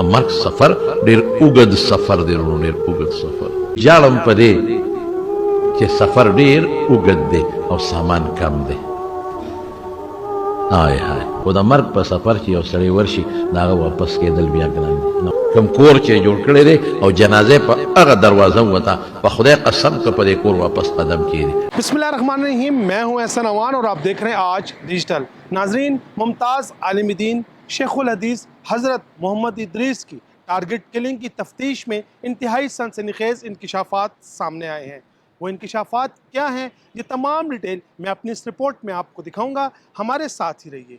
مرګ سفر ډیر اوږد سفر دی، ډیر اوږد سفر. ژاړم په دې چې سفر ډیر اوږد دی او سامان کم دی. هاي هاي خو د مرګ په سفر چې یو سړی ورشي د هغه واپس کېدل بیا ګران دي. کوم کور چې جوړ کړی دی او جنازه په هغه دروازه وته، په خدای قسم که په دې کور واپس قدم کېږي. بسم اللہ الرحمن الرحیم. میں ہوں احسن امان اور آپ دیکھ رہے ہیں آج ڈیجیٹل. ناظرین، ممتاز عالم دین شیخ الحدیث حضرت محمد ادریس کی ٹارگٹ کلنگ کی تفتیش میں انتہائی سنسنی خیز انکشافات سامنے آئے ہیں. وہ انکشافات کیا ہیں، یہ تمام ڈیٹیل میں اپنی اس رپورٹ میں آپ کو دکھاؤں گا. ہمارے ساتھ ہی رہیے.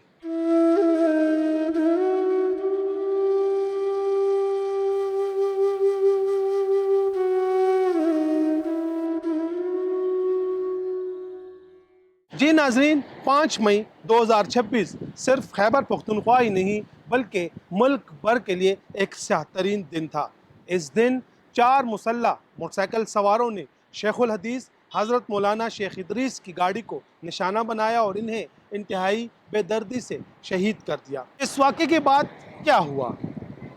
جی ناظرین، 5 مئی 2026 صرف خیبر پختونخوا ہی نہیں بلکہ ملک بھر کے لیے ایک سیاہ ترین دن تھا. اس دن 4 مسلح موٹر سائیکل سواروں نے شیخ الحدیث حضرت مولانا شیخ ادریس کی گاڑی کو نشانہ بنایا اور انہیں انتہائی بے دردی سے شہید کر دیا. اس واقعے کے بعد کیا ہوا،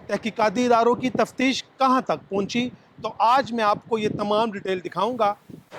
تحقیقاتی اداروں کی تفتیش کہاں تک پہنچی، تو آج میں آپ کو یہ تمام ڈیٹیل دکھاؤں گا.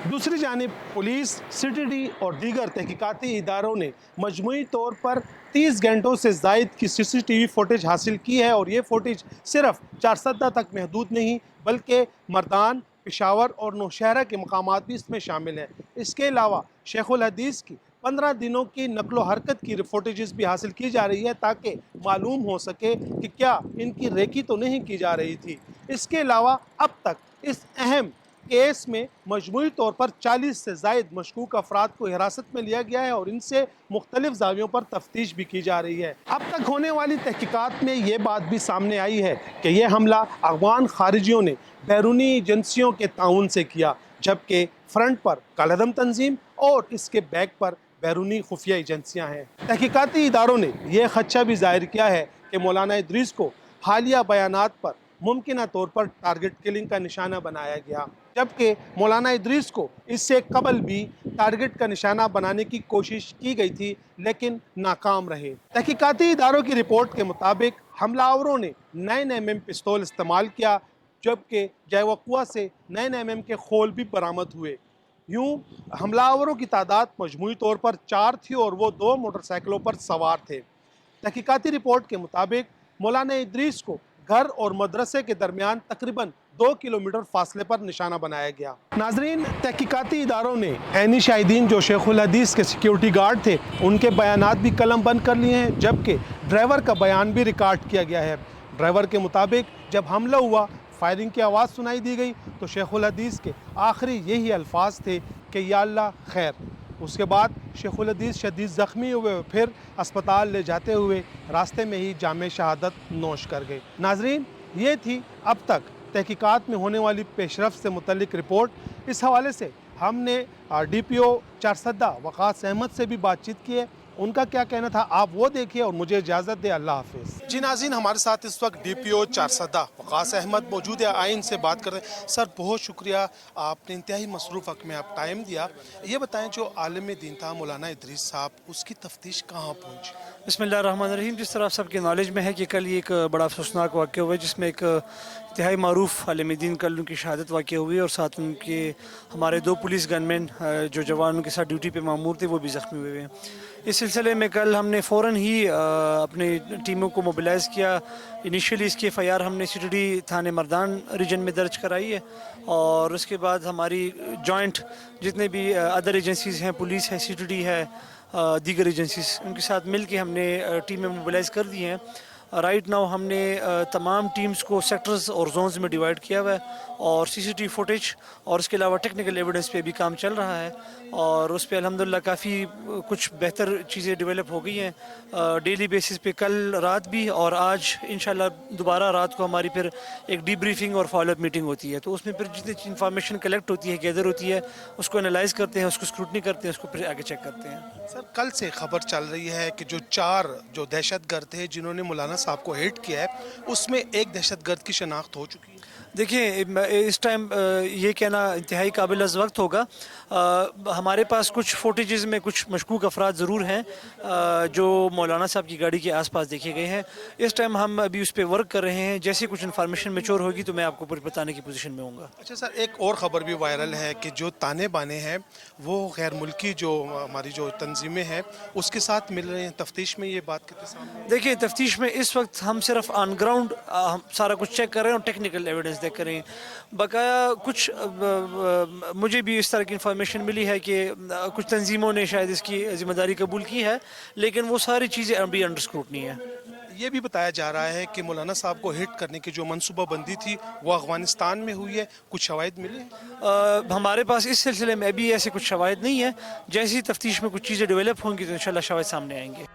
دوسری جانب پولیس، سی ٹی ڈی اور دیگر تحقیقاتی اداروں نے مجموعی طور پر 30 گھنٹوں سے زائد کی سی ٹی وی فوٹیج حاصل کی ہے، اور یہ فوٹیج صرف چارسدہ تک محدود نہیں بلکہ مردان، پشاور اور نوشہرہ کے مقامات بھی اس میں شامل ہیں. اس کے علاوہ شیخ الحدیث کی 15 دنوں کی نقل و حرکت کی فوٹیجز بھی حاصل کی جا رہی ہے تاکہ معلوم ہو سکے کہ کیا ان کی ریکی تو نہیں کی جا رہی تھی. اس کے علاوہ اب تک اس اہم کیس میں مجموعی طور پر 40 سے زائد مشکوک افراد کو حراست میں لیا گیا ہے اور ان سے مختلف زاویوں پر تفتیش بھی کی جا رہی ہے. اب تک ہونے والی تحقیقات میں یہ بات بھی سامنے آئی ہے کہ یہ حملہ افغان خارجیوں نے بیرونی ایجنسیوں کے تعاون سے کیا، جبکہ فرنٹ پر کالعدم تنظیم اور اس کے بیک پر بیرونی خفیہ ایجنسیاں ہیں. تحقیقاتی اداروں نے یہ خدشہ بھی ظاہر کیا ہے کہ مولانا ادریس کو حالیہ بیانات پر ممکنہ طور پر ٹارگٹ کلنگ کا نشانہ بنایا گیا، جبکہ مولانا ادریس کو اس سے قبل بھی ٹارگٹ کا نشانہ بنانے کی کوشش کی گئی تھی لیکن ناکام رہے. تحقیقاتی اداروں کی رپورٹ کے مطابق حملہ آوروں نے 9mm پستول استعمال کیا، جبکہ جائے وقوع سے 9mm کے خول بھی برآمد ہوئے. یوں حملہ آوروں کی تعداد مجموعی طور پر 4 تھی اور وہ 2 موٹر سائیکلوں پر سوار تھے. تحقیقاتی رپورٹ کے مطابق مولانا ادریس کو گھر اور مدرسے کے درمیان تقریباً 2 کلومیٹر فاصلے پر نشانہ بنایا گیا. ناظرین، تحقیقاتی اداروں نے عینی شاہدین جو شیخ الحدیث کے سیکیورٹی گارڈ تھے ان کے بیانات بھی قلم بند کر لیے ہیں، جبکہ ڈرائیور کا بیان بھی ریکارڈ کیا گیا ہے. ڈرائیور کے مطابق جب حملہ ہوا، فائرنگ کی آواز سنائی دی گئی تو شیخ الحدیث کے آخری یہی الفاظ تھے کہ یا اللہ خیر. اس کے بعد شیخ الحدیث شدید زخمی ہوئے اور پھر اسپتال لے جاتے ہوئے راستے میں ہی جام شہادت نوش کر گئے. ناظرین، یہ تھی اب تک تحقیقات میں ہونے والی پیش رفت سے متعلق رپورٹ. اس حوالے سے ہم نے ڈی پی او چارسدہ وقاص احمد سے بھی بات چیت کی ہے. ان کا کیا کہنا تھا آپ وہ دیکھیے اور مجھے اجازت دے. اللہ حافظ. جی ناظرین، ہمارے ساتھ اس وقت ڈی پی او چارسدہ وقاص احمد موجود ہے. آئیں ان سے بات کر رہے ہیں. سر، بہت شکریہ، آپ نے انتہائی مصروف وقت میں آپ ٹائم دیا. یہ بتائیں، جو عالم دین تھا مولانا ادریس صاحب، اس کی تفتیش کہاں پہنچی؟ بسم اللہ الرحمن الرحیم. جس طرح آپ سب کے نالج میں ہے کہ کل یہ ایک بڑا افسوسناک واقعہ ہوا ہے جس میں ایک انتہائی معروف عالم دین کل ان کی شہادت واقع ہوئی اور ساتھ ان کے ہمارے 2 پولیس گن مین جو جوان ان کے ساتھ ڈیوٹی پہ مامور تھے وہ بھی زخمی ہوئے ہیں. اس سلسلے میں کل ہم نے فوراً ہی اپنے ٹیموں کو موبلائز کیا. انیشیلی اس کی ایف آئی آر ہم نے سی ٹی ڈی تھانے مردان ریجن میں درج کرائی ہے اور اس کے بعد ہماری جوائنٹ جتنے بھی ادر ایجنسیز ہیں، پولیس ہے، سی ٹی ڈی ہے، دیگر ایجنسیز، ان کے ساتھ مل کے ہم نے ٹیمیں موبلائز کر دی ہیں. رائٹ ناؤ ہم نے تمام ٹیمز کو سیکٹرز اور زونز میں ڈیوائڈ کیا ہوا ہے اور سی سی ٹی وی فوٹیج اور اس کے علاوہ ٹیکنیکل ایویڈنس پہ بھی کام چل رہا ہے اور اس پہ الحمدللہ کافی کچھ بہتر چیزیں ڈیولپ ہو گئی ہیں ڈیلی بیسس پہ. کل رات بھی اور آج انشاءاللہ دوبارہ رات کو ہماری پھر ایک ڈی بریفنگ اور فالو اپ میٹنگ ہوتی ہے، تو اس میں پھر جتنی انفارمیشن کلیکٹ ہوتی ہے، گیدر ہوتی ہے، اس کو انالائز کرتے ہیں، اس کو اسکروٹنی کرتے ہیں، اس کو پھر آگے چیک کرتے ہیں. سر، کل سے خبر چل رہی ہے کہ جو 4 دہشت گرد تھے جنہوں نے مولانا صاحب کو ہیٹ کیا ہے، اس میں ایک دہشت گرد کی شناخت ہو چکی ہے. دیکھیں اس ٹائم یہ کہنا انتہائی قابل از وقت ہوگا. ہمارے پاس کچھ فوٹیجز میں کچھ مشکوک افراد ضرور ہیں جو مولانا صاحب کی گاڑی کے آس پاس دیکھے گئے ہیں. اس ٹائم ہم ابھی اس پہ ورک کر رہے ہیں. جیسے کچھ انفارمیشن میچور ہوگی تو میں آپ کو بتانے کی پوزیشن میں ہوں گا. اچھا سر، ایک اور خبر بھی وائرل ہے کہ جو تانے بانے ہیں وہ غیر ملکی جو ہماری جو تنظیمیں ہیں اس کے ساتھ مل رہے ہیں. تفتیش میں یہ بات کتنے سامنے ہے؟ دیکھیں تفتیش میں اس وقت ہم صرف آن گراؤنڈ سارا کچھ چیک کر رہے ہیں اور ٹیکنیکل ایویڈنس دیکھ کر رہے ہیں. بقایا کچھ مجھے بھی اس طرح کی انفارمیشن ملی ہے کہ کچھ تنظیموں نے شاید اس کی ذمہ داری قبول کی ہے، لیکن وہ ساری چیزیں ابھی انڈر اسکروٹنی ہے. یہ بھی بتایا جا رہا ہے کہ مولانا صاحب کو ہٹ کرنے کی جو منصوبہ بندی تھی وہ افغانستان میں ہوئی ہے. کچھ شواہد ملے ہیں؟ ہمارے پاس اس سلسلے میں ابھی ایسے کچھ شواہد نہیں ہیں. جیسی تفتیش میں کچھ چیزیں ڈیولپ ہوں گی تو انشاءاللہ شواہد سامنے آئیں گے.